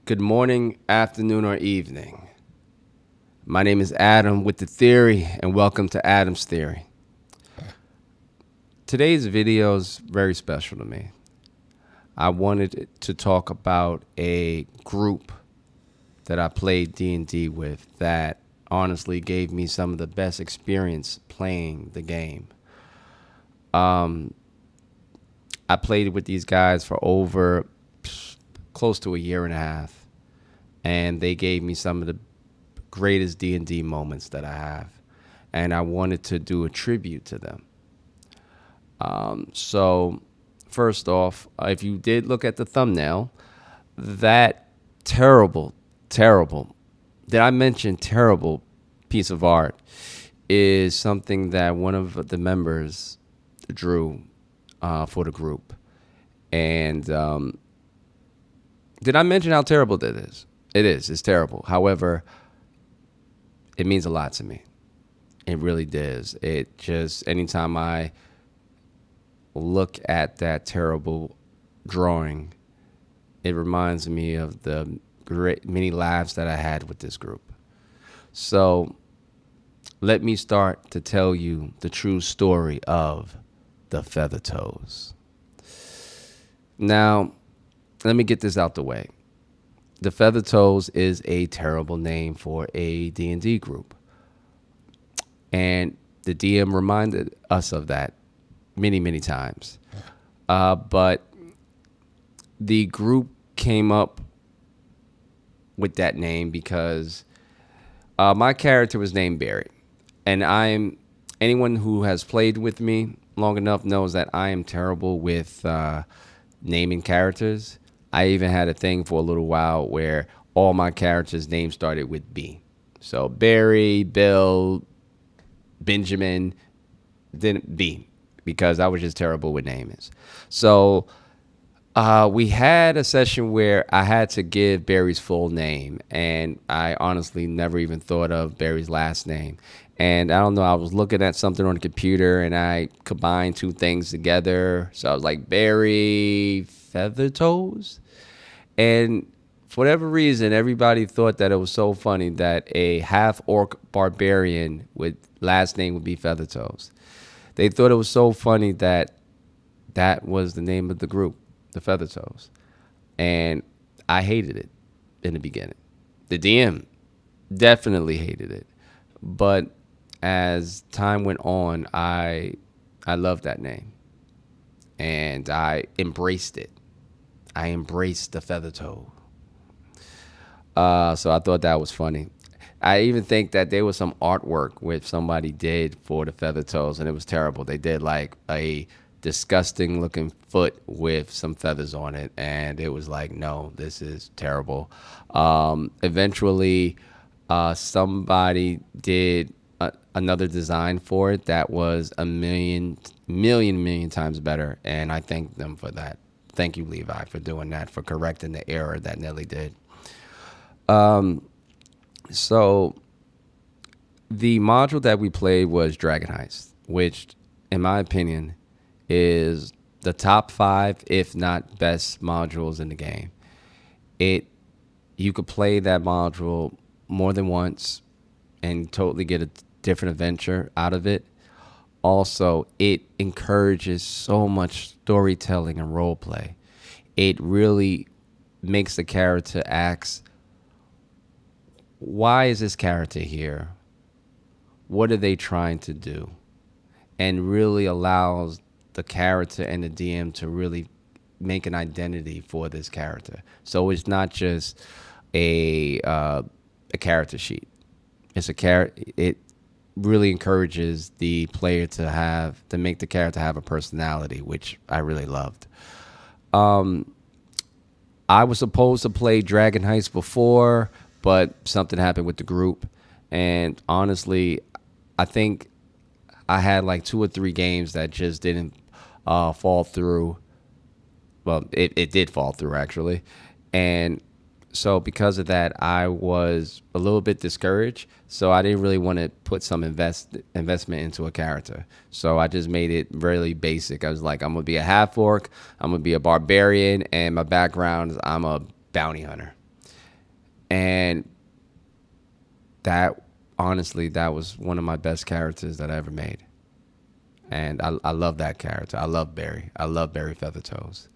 Good morning, afternoon, or evening. My name is Adam with the Theory, and welcome to Adam's Theory. Today's video is very special to me. I wanted to talk about a group that I played D&D with that honestly gave me some of the best experience playing the game. I played with these guys for over close to a year and a half, and they gave me some of the greatest D&D moments that I have, and I wanted to do a tribute to them. So, first off, if you did look at the thumbnail, that terrible, terrible, did I mention terrible piece of art is something that one of the members drew for the group. And did I mention how terrible that is? It is. It's terrible. However, it means a lot to me. It really does. It just, anytime I look at that terrible drawing, it reminds me of the great many laughs that I had with this group. So let me start to tell you the true story of the Feather Toes. Now, let me get this out the way. The Feather Toes is a terrible name for a D&D group. And the DM reminded us of that many, many times. But the group came up with that name because my character was named Barry. And anyone who has played with me long enough knows that I am terrible with naming characters. I even had a thing for a little while where all my characters' names started with B. So Barry, Bill, Benjamin, then B, because I was just terrible with names. So we had a session where I had to give Barry's full name, and I honestly never even thought of Barry's last name. And I don't know, I was looking at something on the computer, and I combined two things together. So I was like, Barry Feathertoes? And for whatever reason, everybody thought that it was so funny that a half-orc barbarian with last name would be Feathertoes. They thought it was so funny that that was the name of the group, the Feathertoes. And I hated it in the beginning. The DM definitely hated it. But as time went on, I loved that name. And I embraced it. I embraced the Feather Toe. So I thought that was funny. I even think that there was some artwork which somebody did for the Feather Toes, and it was terrible. They did like a disgusting looking foot with some feathers on it, and it was like, no, this is terrible. Eventually, somebody did another design for it that was a million times better, and I thank them for that. Thank you, Levi, for doing that, for correcting the error that Nelly did. So the module that we played was Dragon Heist, which, in my opinion, is the top 5, if not best modules in the game. You could play that module more than once and totally get a different adventure out of it. Also, it encourages so much storytelling and role play. It really makes the character ask, why is this character here? What are they trying to do? And really allows the character and the DM to really make an identity for this character. So it's not just a character sheet. It's a character. It really encourages the player to make the character have a personality, which I really loved. I was supposed to play Dragon Heist before, but something happened with the group. And honestly, I think I had like 2 or 3 games that just didn't fall through. Well, it did fall through, actually. And so because of that, I was a little bit discouraged. So I didn't really want to put some investment into a character. So I just made it really basic. I was like, I'm going to be a half orc, I'm going to be a barbarian, and my background is I'm a bounty hunter. And that, honestly, that was one of my best characters that I ever made. And I love that character. I love Barry. I love Barry Feathertoes.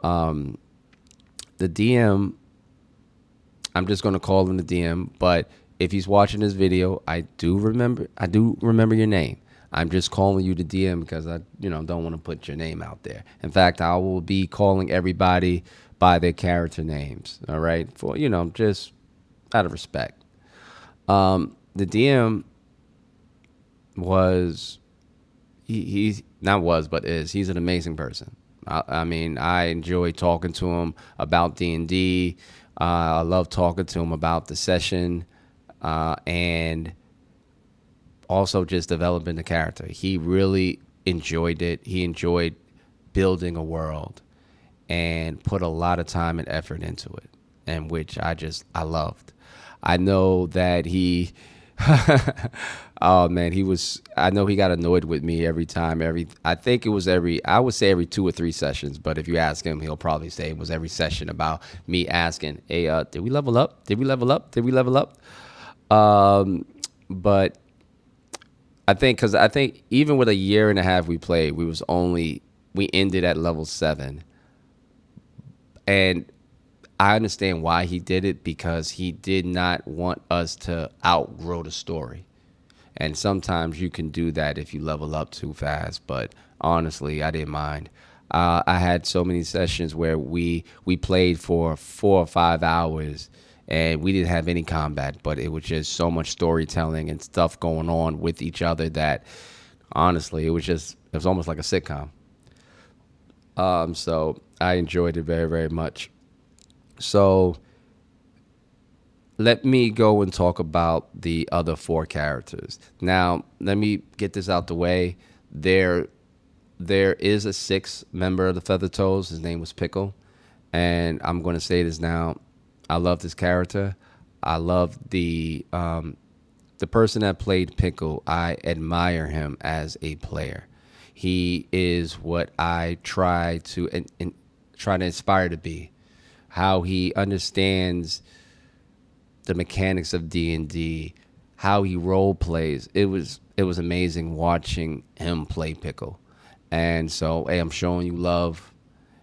The DM, I'm just gonna call him the DM, but if he's watching this video, I do remember your name. I'm just calling you the DM because I, don't want to put your name out there. In fact, I will be calling everybody by their character names. All right, for just out of respect. The DM was he's not was but is he's an amazing person. I mean, I enjoy talking to him about D&D. I love talking to him about the session, and also just developing the character. He really enjoyed it. He enjoyed building a world and put a lot of time and effort into it, and which I loved. I know that he oh man, I know he got annoyed with me every time. I think it was I would say every 2 or 3 sessions, but if you ask him, he'll probably say it was every session about me asking, hey, did we level up? Did we level up? Did we level up? But because I think even with a year and a half we played, we ended at level 7. And I understand why he did it, because he did not want us to outgrow the story. And sometimes you can do that if you level up too fast. But honestly, I didn't mind. I had so many sessions where we played for 4 or 5 hours and we didn't have any combat, but it was just so much storytelling and stuff going on with each other that honestly, it was almost like a sitcom. So I enjoyed it very, very much. So let me go and talk about the other 4 characters. Now, let me get this out the way. There is a 6th member of the Feathertoes. His name was Pickle. And I'm going to say this now. I love this character. I love the person that played Pickle. I admire him as a player. He is what I try to inspire to be. How he understands the mechanics of D&D, how he role plays. It was amazing watching him play Pickle. And so, hey, I'm showing you love.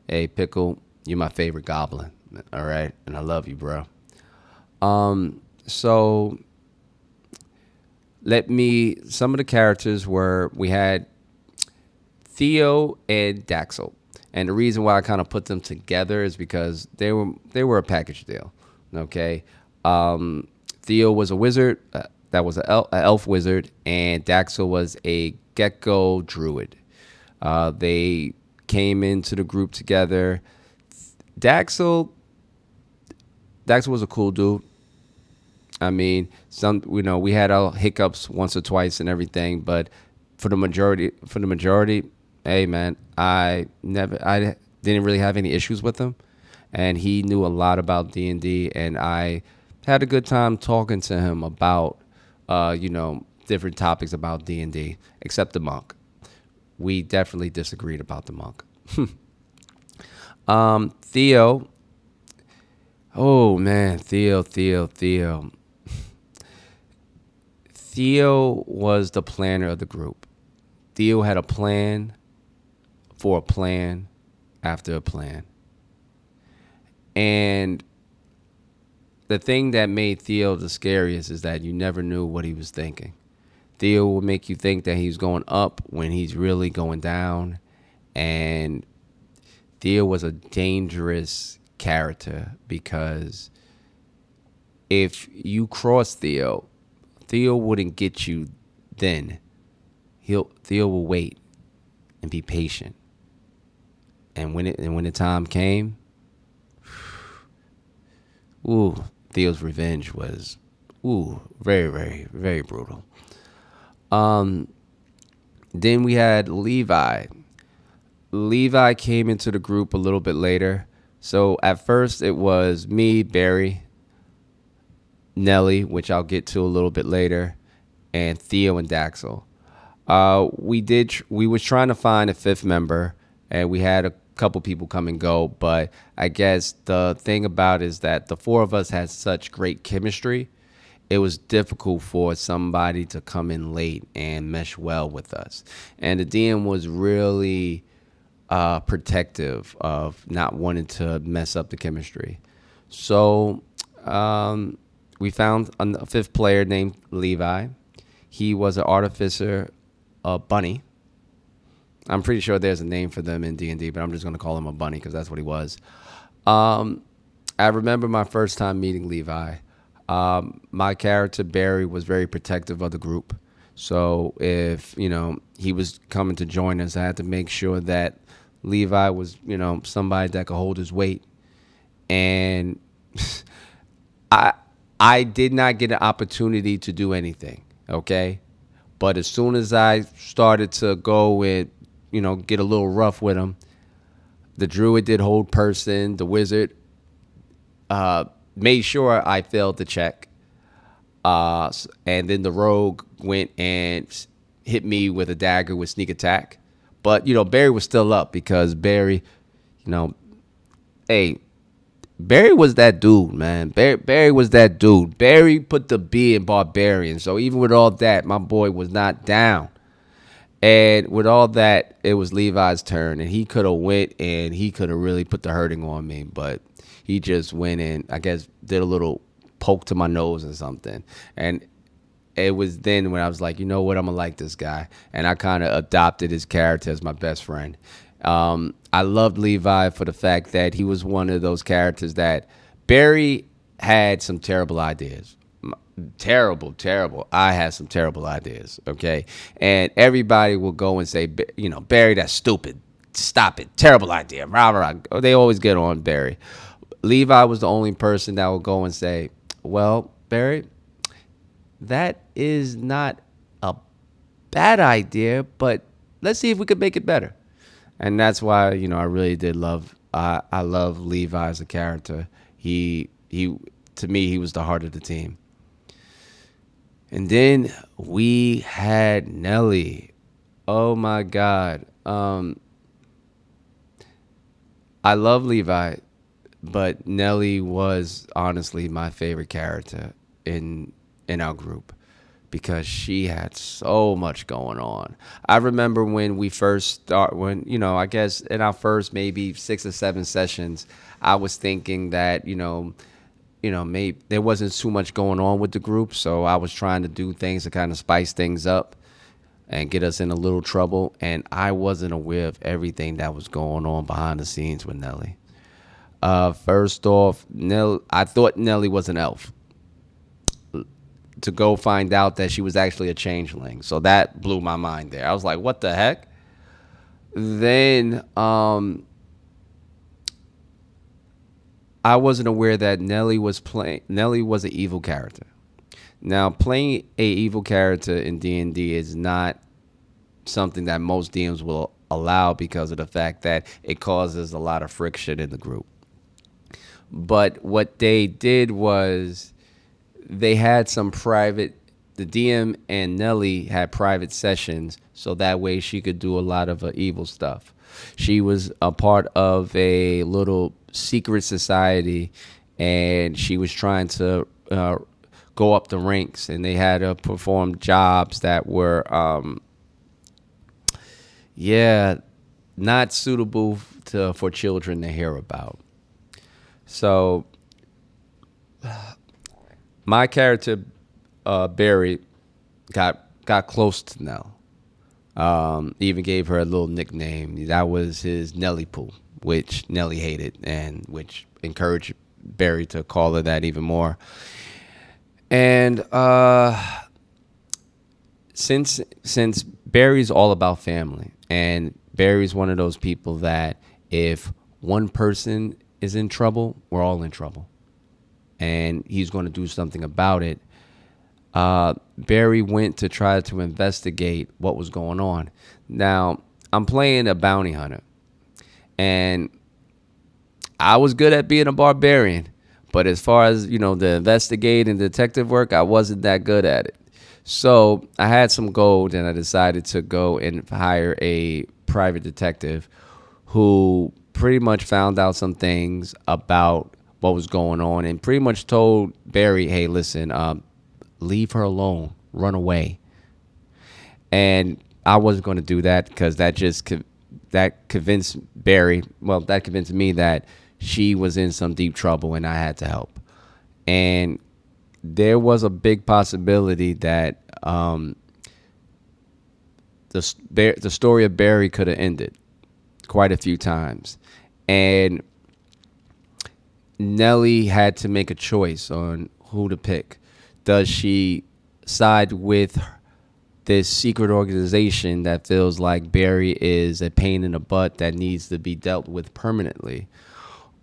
Hey, Pickle, you're my favorite goblin. All right, and I love you, bro. So some of the characters we had Theo and Daxel. And the reason why I kind of put them together is because they were a package deal. Okay. Theo was a wizard. That was an elf wizard. And Daxel was a gecko druid. They came into the group together. Daxel was a cool dude. I mean, we had our hiccups once or twice and everything, but for the majority, hey man, I didn't really have any issues with him, and he knew a lot about D&D, and I had a good time talking to him about, different topics about D&D, except the monk. We definitely disagreed about the monk. Theo. Oh man, Theo. Theo was the planner of the group. Theo had a plan for a plan after a plan. And the thing that made Theo the scariest is that you never knew what he was thinking. Theo will make you think that he's going up when he's really going down. And Theo was a dangerous character because if you cross Theo wouldn't get you then. Theo will wait and be patient. And when the time came, Theo's revenge was very, very, very brutal. Then we had Levi. Levi came into the group a little bit later. So at first it was me, Barry, Nelly, which I'll get to a little bit later, and Theo and Daxel. We was trying to find a 5th member, and we had a couple people come and go, but I guess the thing about it is that the four of us had such great chemistry. It was difficult for somebody to come in late and mesh well with us. And the DM was really protective of not wanting to mess up the chemistry. So we found a fifth player named Levi. He was an artificer, a bunny. I'm pretty sure there's a name for them in D&D, but I'm just going to call him a bunny because that's what he was. Um, I remember my first time meeting Levi. My character, Barry, was very protective of the group. So if, he was coming to join us, I had to make sure that Levi was, somebody that could hold his weight. And I I did not get an opportunity to do anything, okay? But as soon as I started to go and, get a little rough with him, the druid did hold person, the wizard made sure I failed the check. And then the rogue went and hit me with a dagger with sneak attack. But, Barry was still up because Barry, hey, Barry was that dude, man. Barry was that dude. Barry put the B in barbarian. So even with all that, my boy was not down. And with all that, it was Levi's turn, and he could have went and he could have really put the hurting on me, but he just went and I guess did a little poke to my nose or something. And it was then when I was like, you know what, I'm gonna like this guy, and I kind of adopted his character as my best friend. I loved Levi for the fact that he was one of those characters that Barry had some terrible ideas. Terrible. I had some terrible ideas, okay? And everybody will go and say, Barry, that's stupid. Stop it. Terrible idea. Rah, rah, rah. They always get on Barry. Levi was the only person that would go and say, well, Barry, that is not a bad idea, but let's see if we could make it better. And that's why, I really did love, I love Levi as a character. He, to me, he was the heart of the team. And then we had Nelly. Oh my God. I love Levi, but Nelly was honestly my favorite character in our group because she had so much going on. I remember when we first I guess in our first maybe 6 or 7 sessions, I was thinking that, maybe there wasn't too much going on with the group, so I was trying to do things to kind of spice things up and get us in a little trouble, and I wasn't aware of everything that was going on behind the scenes with Nelly. First off, I thought Nelly was an elf. To go find out that she was actually a changeling, so that blew my mind there. I was like, what the heck? Then I wasn't aware that Nelly was an evil character. Now, playing a evil character in D&D is not something that most DMs will allow because of the fact that it causes a lot of friction in the group. But what they did was they had the DM and Nelly had private sessions so that way she could do a lot of evil stuff. She was a part of a little secret society, and she was trying to go up the ranks, and they had to perform jobs that were not suitable for children to hear about. So my character Barry got close to Nell. Even gave her a little nickname. That was his Nelly Poo, which Nelly hated, and which encouraged Barry to call her that even more. And since Barry's all about family, and Barry's one of those people that if one person is in trouble, we're all in trouble, and he's going to do something about it. Barry went to try to investigate what was going on. Now, I'm playing a bounty hunter, and I was good at being a barbarian, but as far as, the investigating detective work, I wasn't that good at it. So I had some gold, and I decided to go and hire a private detective who pretty much found out some things about what was going on, and pretty much told Barry, "Hey, listen, leave her alone, run away." And I wasn't going to do that because that convinced Barry. Well, that convinced me that she was in some deep trouble and I had to help. And there was a big possibility that the story of Barry could have ended quite a few times, and Nellie had to make a choice on who to pick. Does she side with this secret organization that feels like Barry is a pain in the butt that needs to be dealt with permanently?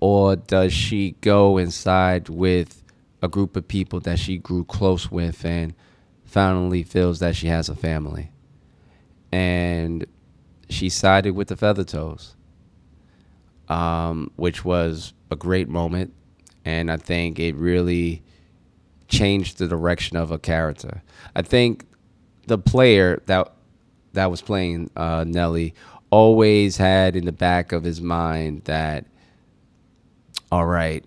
Or does she go and side with a group of people that she grew close with and finally feels that she has a family? And she sided with the Feathertoes, which was a great moment. And I think it really changed the direction of a character. I think the player that was playing Nellie always had in the back of his mind that, all right,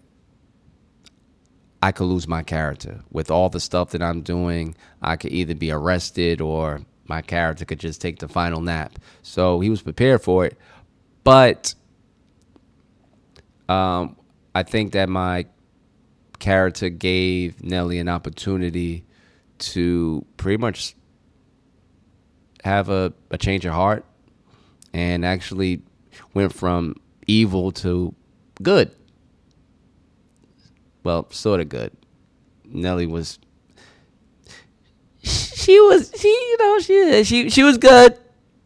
I could lose my character. With all the stuff that I'm doing, I could either be arrested or my character could just take the final nap. So he was prepared for it. But I think that my character gave Nellie an opportunity to pretty much have a change of heart and actually went from evil to good. Well, sort of good. Nellie was she was good.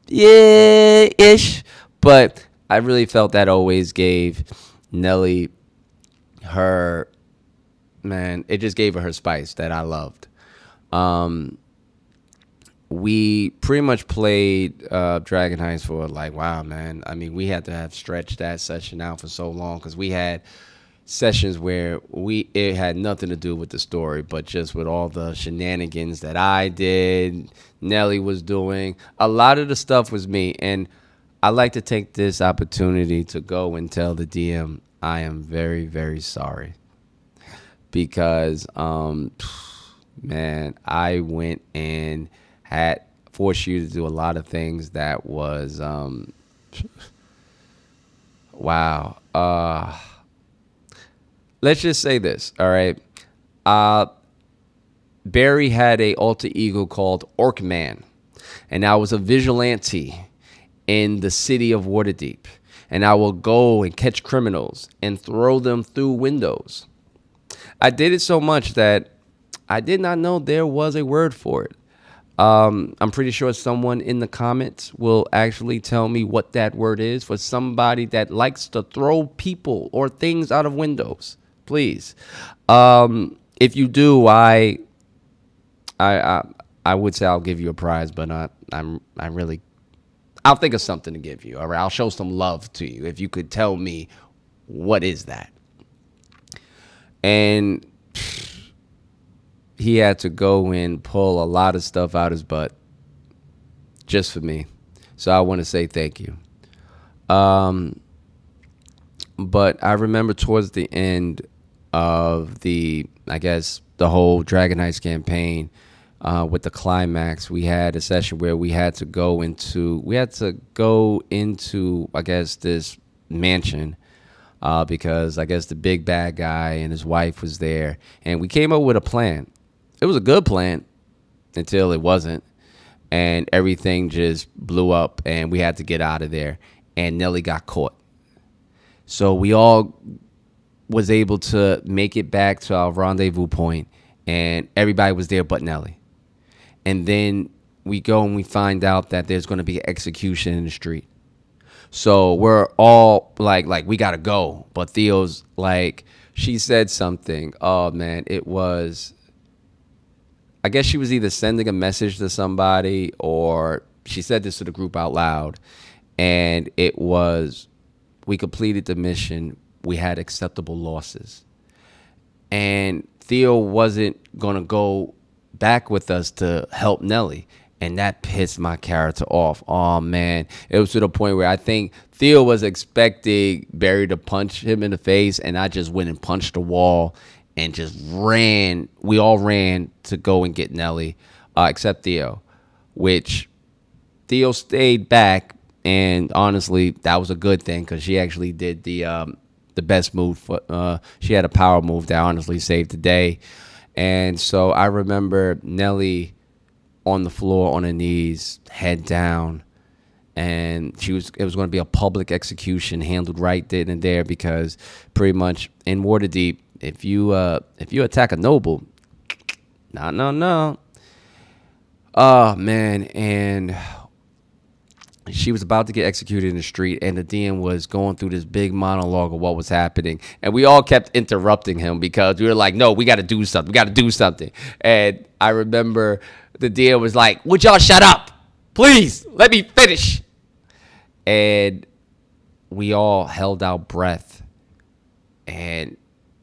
Yeah, ish. But I really felt that always gave Nellie her, man, it just gave her spice that I loved. We pretty much played Dragon Heights for like, wow, man. I mean, we had to have stretched that session out for so long because we had sessions where it had nothing to do with the story, but just with all the shenanigans that I did, Nellie was doing. A lot of the stuff was me, and I like to take this opportunity to go and tell the DM I am very, very sorry because, man, I went and had forced you to do a lot of things that was, wow. Let's just say this, all right? Barry had a alter ego called Orc-Man, and I was a vigilante in the city of Waterdeep, and I will go and catch criminals and throw them through windows. I did it so much that I did not know there was a word for it. I'm pretty sure someone in the comments will actually tell me what that word is for somebody that likes to throw people or things out of windows. Please. If you do, I would say I'll give you a prize, but I'll think of something to give you. All right, I'll show some love to you if you could tell me what is that. And he had to go and pull a lot of stuff out his butt just for me. So I want to say thank you. But I remember towards the end of the whole Dragon Heights campaign, with the climax, we had a session where we had to go into, I guess, this mansion, because I guess the big bad guy and his wife was there, and we came up with a plan. It was a good plan until it wasn't, and everything just blew up, and we had to get out of there, and Nellie got caught. So we all was able to make it back to our rendezvous point, and everybody was there but Nellie. And then we go and we find out that there's going to be an execution in the street. So we're all like we got to go. But Theo's like, she said something. Oh, man, it was, I guess she was either sending a message to somebody or she said this to the group out loud. And it was, we completed the mission. We had acceptable losses. And Theo wasn't going to go back with us to help Nellie. and that pissed my character off. Oh man, it was to the point where I think Theo was expecting Barry to punch him in the face, and I just went and punched the wall and just ran. We all ran to go and get Nelly, except Theo, which Theo stayed back, and honestly, that was a good thing because she actually did the best move. She had a power move that honestly saved the day, and so I remember Nelly on the floor on her knees, head down, and it was going to be a public execution handled right then and there because pretty much in Waterdeep, if you attack a noble, no. Oh man, and she was about to get executed in the street, and the DM was going through this big monologue of what was happening, and we all kept interrupting him because we were like, "No, we got to do something. We got to do something." And I remember the DM was like, "Would y'all shut up, please? Let me finish." And we all held our breath, and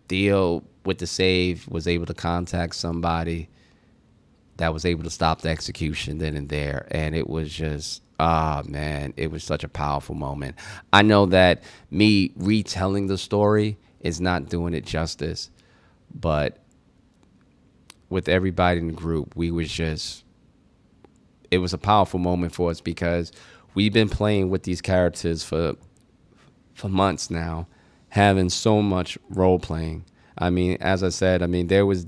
Theo, with the save, was able to contact somebody that was able to stop the execution then and there. And it was just, man, it was such a powerful moment. I know that me retelling the story is not doing it justice, but with everybody in the group, it was a powerful moment for us because we've been playing with these characters for months now, having so much role playing. I mean, as I said, I mean, there was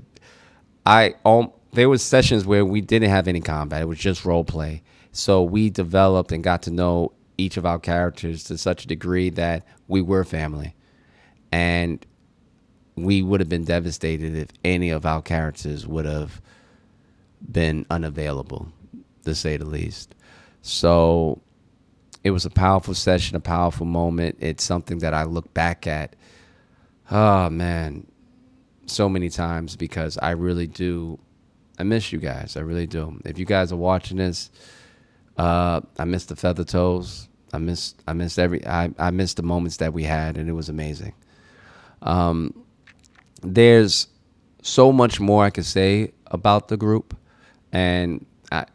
sessions where we didn't have any combat. It was just role play. So we developed and got to know each of our characters to such a degree that we were family. And we would have been devastated if any of our characters would have been unavailable, to say the least. So it was a powerful session, a powerful moment. It's something that I look back at, oh man, so many times because I really do. I miss you guys. I really do. If you guys are watching this, I miss the feather toes. I miss the moments that we had, and it was amazing. There's so much more I could say about the group, and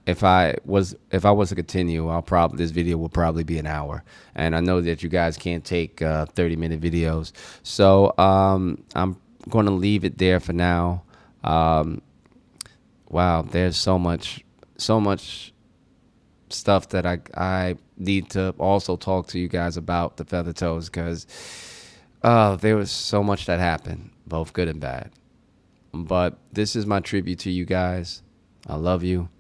if I was to continue, this video will probably be an hour, and I know that you guys can't take 30-minute videos, so I'm going to leave it there for now. Wow, there's so much stuff that I need to also talk to you guys about the feather toes because there was so much that happened, both good and bad. But this is my tribute to you guys. I love you.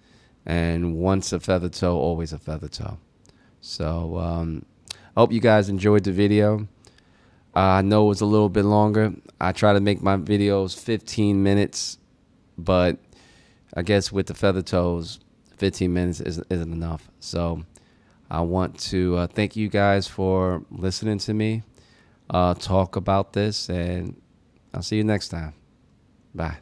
And once a feather toe, always a feather toe. So I hope you guys enjoyed the video. I know it was a little bit longer. I try to make my videos 15 minutes, but I guess with the feather toes, 15 minutes isn't enough. So I want to thank you guys for listening to me talk about this, and I'll see you next time. Bye.